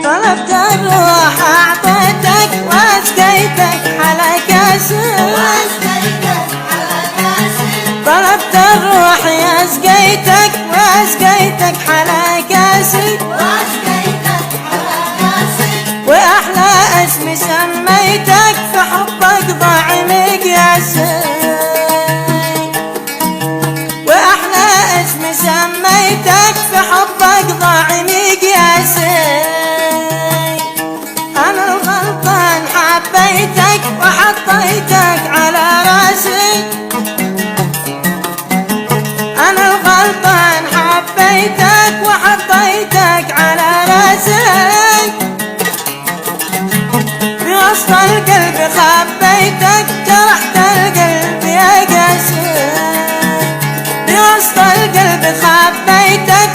طلبت الروح أعطيتك واسقيتك على كاسي، طلبت الروح يا سقيتك واسقيتك على كاسي، وأحلى اسم سميتك في حبك ضاع مقياسي، وأحلى اسم سميتك في حبك ضاع مقياسي. أنا الغلطان حبيتك وحطيتك على راسي، أنا الغلطان حبيتك وحطيتك على راسي، بوسط القلب خبيتك جرحت القلب يا قاسي، بوسط القلب خبيتك